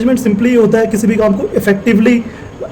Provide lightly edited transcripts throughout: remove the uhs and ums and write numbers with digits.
Management simply होता है किसी भी काम को इफेक्टिवली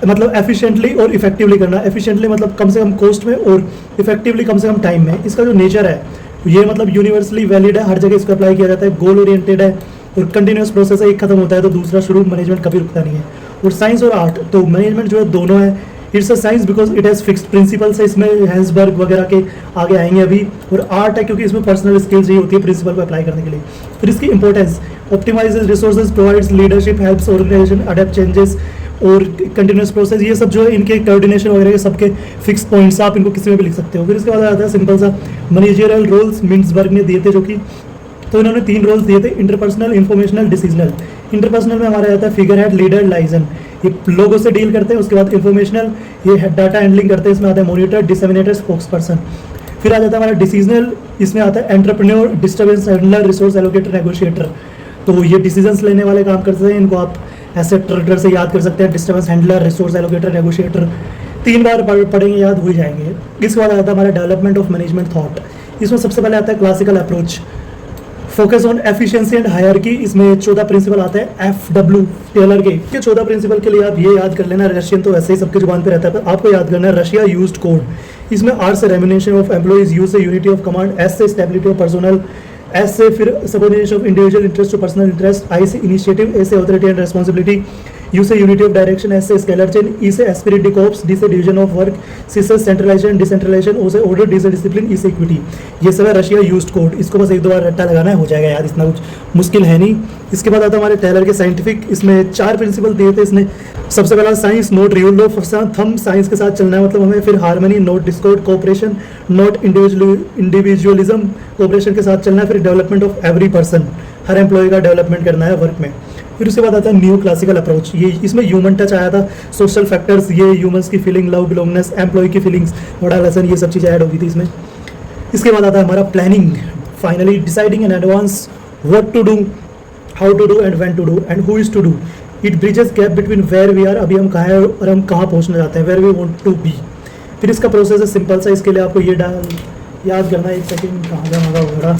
मतलब एफिशिएंटली और इफेक्टिवली करना। एफिशिएंटली मतलब कम से कम कॉस्ट में और इफेक्टिवली कम से कम टाइम में। इसका जो नेचर है ये मतलब यूनिवर्सली वैलिड है, हर जगह इसको अप्लाई किया जाता है, गोल ओरिएंटेड है और कंटिन्यूस प्रोसेस है। एक खत्म होता है तो दूसरा शुरू, मैनेजमेंट कभी रुकता नहीं है। और साइंस और आर्ट, तो मैनेजमेंट जो है दोनों है। It's a science because it has fixed principles है, इसमें हैंसबर्ग वगैरह के आगे आएंगे अभी। और आर्ट है क्योंकि इसमें पर्सनल स्किल्स चाहिए होती है प्रिंसिपल को अप्लाई करने के लिए। फिर इसकी importance, optimizes resources, provides leadership, helps organization adapt changes और कंटिन्यूस प्रोसेस। ये सब जो है इनके कोऑर्डिनेशन वगैरह के सबके फिक्स पॉइंट्स, आप इनको किसी में भी लिख सकते हो। फिर इसके बाद आता है सिंपल सा मैनेजरियल रोल्स, मिन्सबर्ग ने दिए थे जो कि, तो इन्होंने 3 रोल्स दिए थे, इंटरपर्सनल, इन्फॉर्मेशनल, डिसीजनल। इंटरपर्सनल में हमारा आता है फिगर हेड, लीडर, लाइजन, ये लोगों से डील करते हैं। उसके बाद इन्फॉर्मेशनल, ये डाटा हैंडलिंग करते हैं, इसमें आता है मॉनिटर, डिसेमिनेटर, स्पोक्स पर्सन। फिर आ जाता है हमारा डिसीजनल, इसमें आता है entrepreneur, disturbance handler, resource allocator, negotiator. तो ये डिसीजंस लेने वाले काम करते हैं, इनको आप ऐसे ट्रेडर से याद कर सकते हैं, disturbance handler, resource allocator, negotiator. 3 बार पढ़ेंगे, याद हो ही जाएंगे। इसके बाद आता है हमारा डेवलपमेंट ऑफ मैनेजमेंट थॉट। इसमें सबसे पहले आता है classical approach, focus on efficiency and hierarchy. इसमें 14 प्रिंसिपल आते हैं FW टेलर के। 14 प्रिंसिपल के लिए आप ये याद कर लेना, रशियन तो वैसे ही सबके जुबान पे रहता है, पर आपको याद करना है रशिया यूज्ड कोड। इसमें R से रेम्यूनरेशन ऑफ एम्प्लॉइज, U से यूनिटी ऑफ कमांड, S से स्टेबिलिटी ऑफ पर्सनल, S से फिर subordination of individual interest to personal interest, I से इनिशिएटिव, A से ऑथोरिटी एंड रेस्पॉन्सिबिलिटी, U से यूनिटी ऑफ डायरेक्शन, S से scalar chain, E से esprit de corps, D से division of work, C से centralisation decentralisation, O से order, D से discipline, E से इक्विटी। ये सब है रशिया यूज्ड कोड। इसको बस 1-2 बार रट्टा लगाना है, हो जाएगा याद, इतना कुछ मुश्किल है नहीं। इसके बाद आता है हमारे टेलर के साइंटिफिक। इसमें 4 प्रिंसिपल दिए थे इसने। सबसे पहला science, not rule of thumb, science के साथ चलना है मतलब हमें। फिर harmony, not discord, cooperation, not individualism, cooperation के साथ चलना है। फिर डेवलपमेंट ऑफ एवरी पर्सन, हर एम्प्लॉय का डेवलपमेंट करना है वर्क में। फिर उसके बाद आता है न्यू क्लासिकल अप्रोच। ये इसमें ह्यूमन टच आया था, सोशल फैक्टर्स, ये ह्यूमंस की फीलिंग, लव, बिलोंगनेस, एम्प्लॉय की फीलिंग्स, बड़ा लेसन, ये सब चीज़ें ऐड होगी थी इसमें। इसके बाद आता है हमारा planning, finally deciding in advance what to do, how to do and when to do and who is to do. It bridges gap between where we are, अभी हम कहाँ हैं और हम कहाँ पहुँचना चाहते हैं, where we want to be. फिर इसका प्रोसेस है सिंपल सा, इसके लिए आपको ये याद करना है। एक सेकेंड, कहाँ जाना होगा।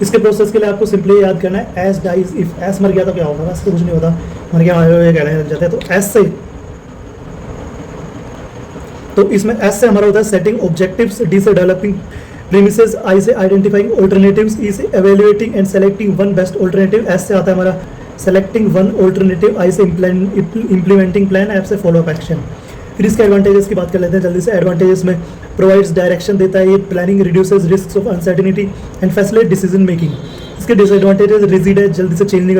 इसके प्रोसेस के लिए आपको सिंपली याद करना है एस डाइज इफ। एस मर गया तो क्या होगा, बस तो कुछ नहीं होता, मर गया कहने लग जाते हैं। तो एस से, तो इसमें एस से हमारा होता है सेटिंग ऑब्जेक्टिव्स, डी से डेवलपिंग प्रीमिसेस, आई से आइडेंटिफाइंग ऑल्टरनेटिव्स, ई से evaluating and selecting one best alternative, S से आता है हमारा सेलेक्टिंग वन ऑल्टरनेटिव, आई से इम्प्लीमेंटिंग प्लान, एफ से फॉलो अप एक्शन। फिर इसके एडवांटेजेस की बात कर लेते हैं जल्दी से। एडवांटेजेस में प्रोवाइड्स डायरेक्शन देता है, ये planning reduces risk of uncertainty and facilitate decision making. इसके डिसएडवांटेजेस रिजिड है, जल्दी से चेंज नहीं